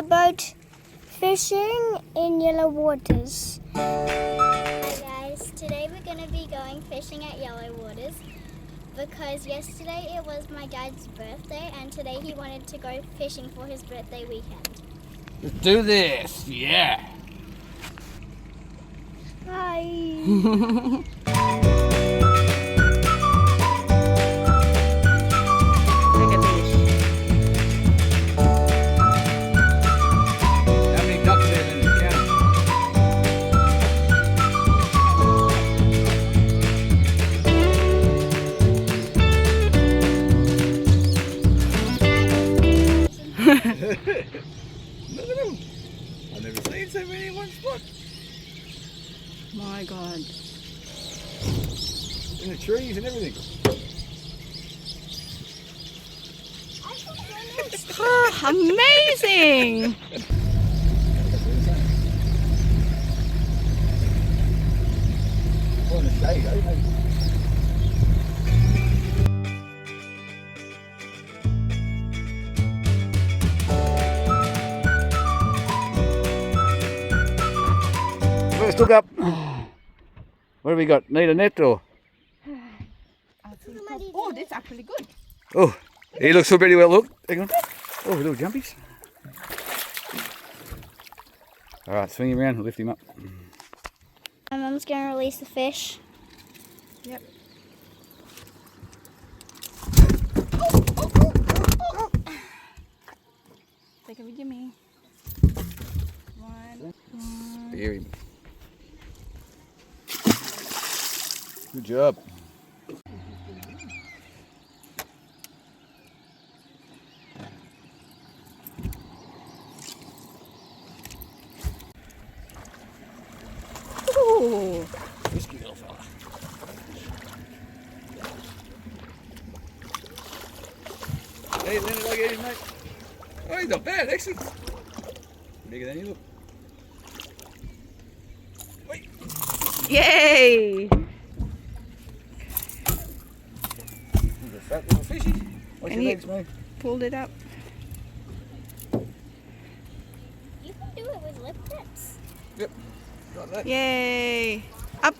about fishing in yellow waters. Hi guys, today we're going to be going fishing at yellow waters because yesterday it was my dad's birthday and today he wanted to go fishing for his birthday weekend. Let's do this, yeah. Hi. Look at them. I've never seen so many in one spot. My God. In the trees and everything. Oh, amazing! Oh, in the shade, eh? First look up. What have we got? Need a net or? Oh, that's actually good. Oh, he looks so pretty well. Look, hang on. Oh, little jumpies. All right, swing him around and lift him up. My mum's going to release the fish. Yep. Take it with me. One. Hear him. Good job. Ooh. Risky little fella. Hey, Leonard, I get him, mate. Oh, he's not bad, actually. Bigger than you look. Wait. Yay! He's a fat little fishy. Watch And your he- legs, mate. Pulled it up. You can do it with lip tips. Yep. Got that. Yay! Up.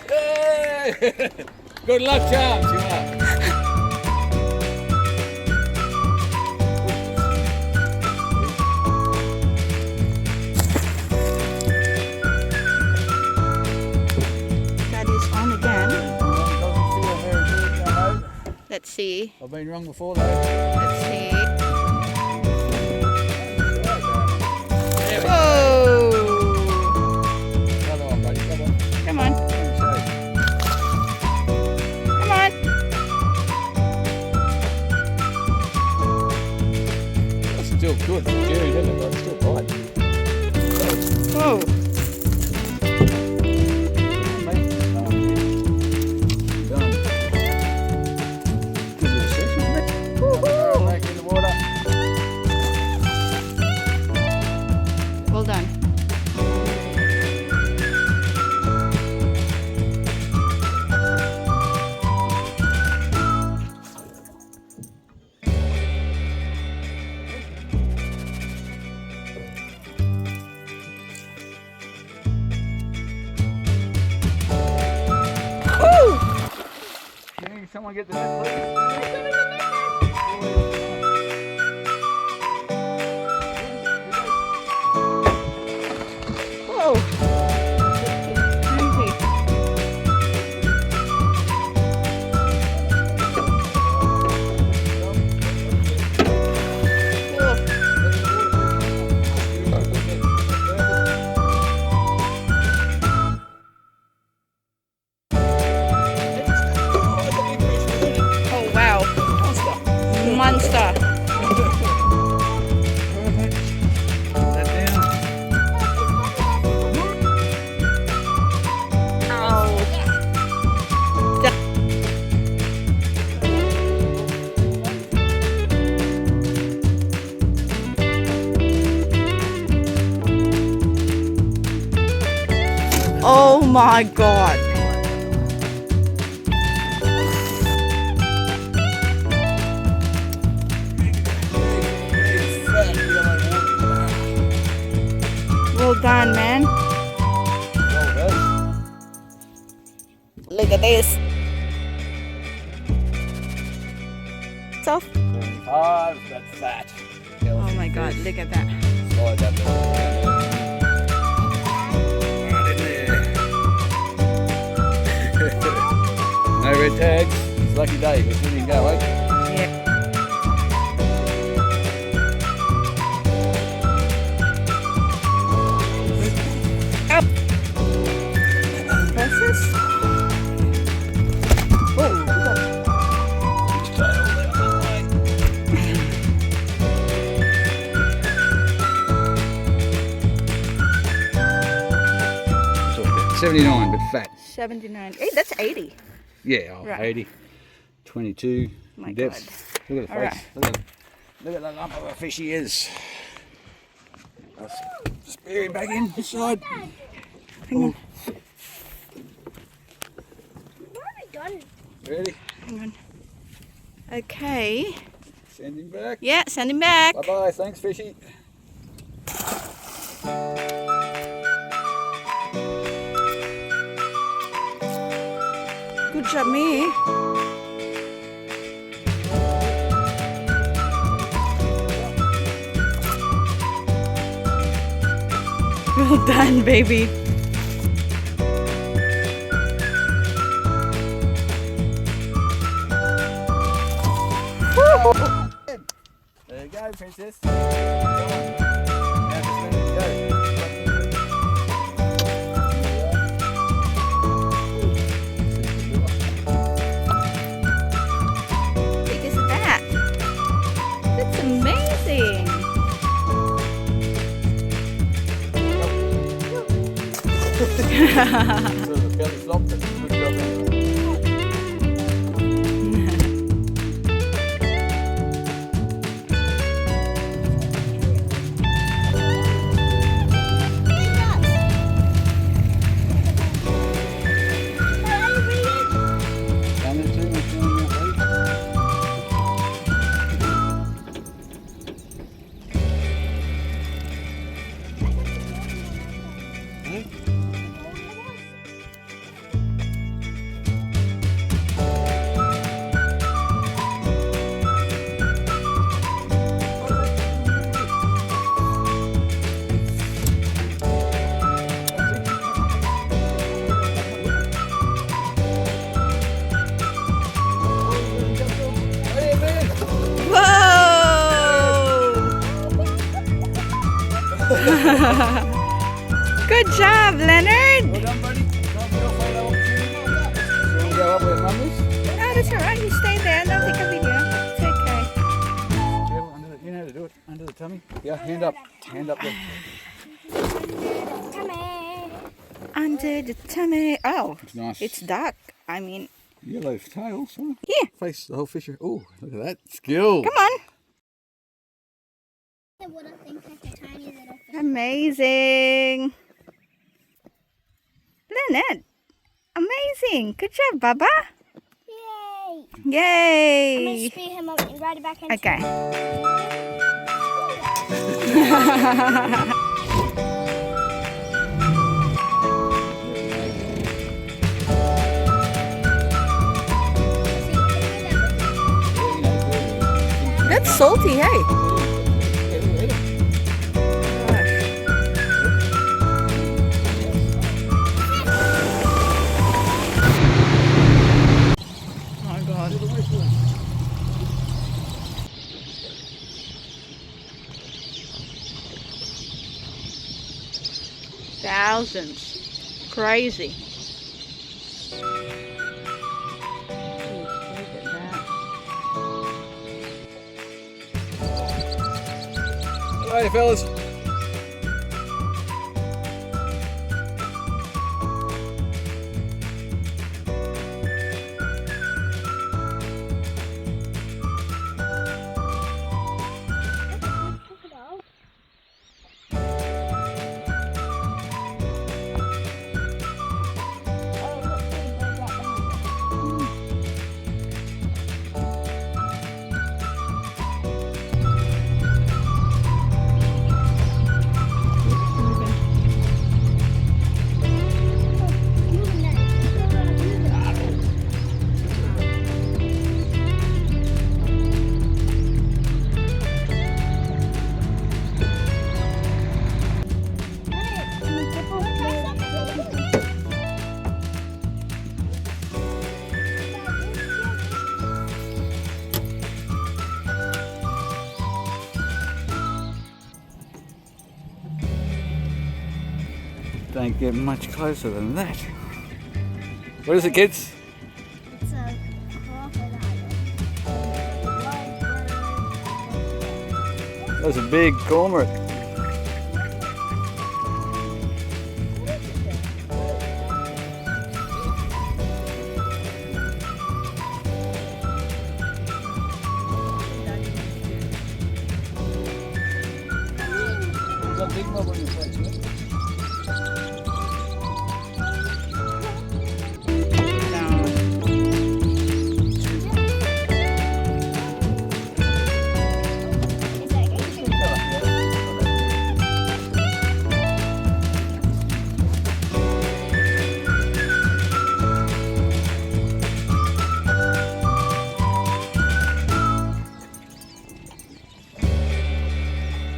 Hey! Good luck, Charms. You are. That is on again. Doesn't feel very good, I know. Let's see. I've been wrong before, though. Let's see. There we go. Whoa! Come on, buddy. Come on. Come on. Come on. That's still good. Jerry, isn't it? But it's still tight. Whoa. Done. Good little session, mate. Woohoo! Back in the water. Well done. Woo! Can someone get the net, please? Whoa. Crazy. Oh wow. Monster. That down. Oh my God. Well done, man. Look at this. Soft. Oh, that's fat. Oh my God, look at that. Slide that down. Right in there. No red tags. It's a lucky day. Let's let him go, eh? Yeah. Up. What's this? Oh, Just try it all the other way. Talk about 79, but fat. 79. Hey, that's 80. Yeah, oh, Right. 80. 22. My depth. Look at the All face. right. Look at the lump of a fish he is. Let's spear him back in this side. Hang on. What have I done? Ready? Hang on. Okay. Send him back. Yeah, send him back. Bye bye. Thanks, fishy. Good job, me. Well done, baby. There you go, princess. Come on. Now just let it go. Big as that. That's amazing. So the belly flop, but good job. Done it too, we're feeling that way. Hey, man. Whoa! Good job, Leonard. Well done, buddy. Can't get off on that opportunity. So we'll go up with mummies. Oh, that's all right. You stay there. Don't take a video. It's okay. Careful, under the, you know how to do it. Under the tummy. Yeah, hand up. Hand up there. Tummy. Under the tummy. Oh, It's nice. it's dark. I mean, Yellow tail, so yeah. face the whole fisher. Oh, look at that skill. Come on. I would have think like a tiny little fish. Amazing. Leonard. Amazing. Good job, Baba. Yay! I'm gonna Yay. spear him up and ride it back into Okay. That's salty, hey? Oh my God. Thousands. Crazy. Ooh, look at that. Hey, fellas. Don't get much closer than that. What is it, kids? It's a crocodile. That's a big cormorant. There's a big mob on your face, mate. Is that good?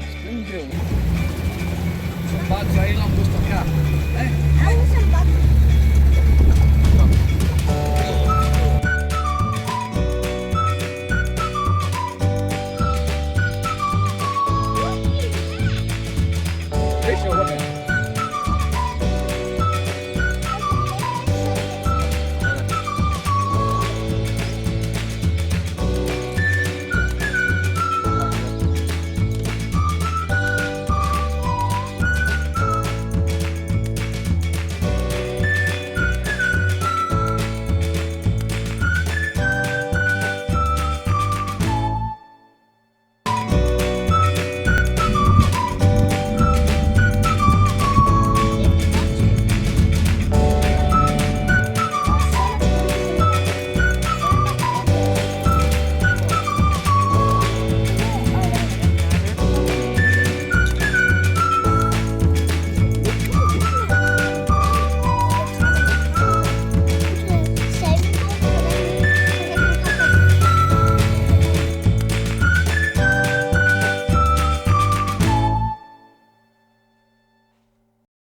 Springfield. Zo'n paard zou heel lang rustig gaan. Hè? Alles een bak.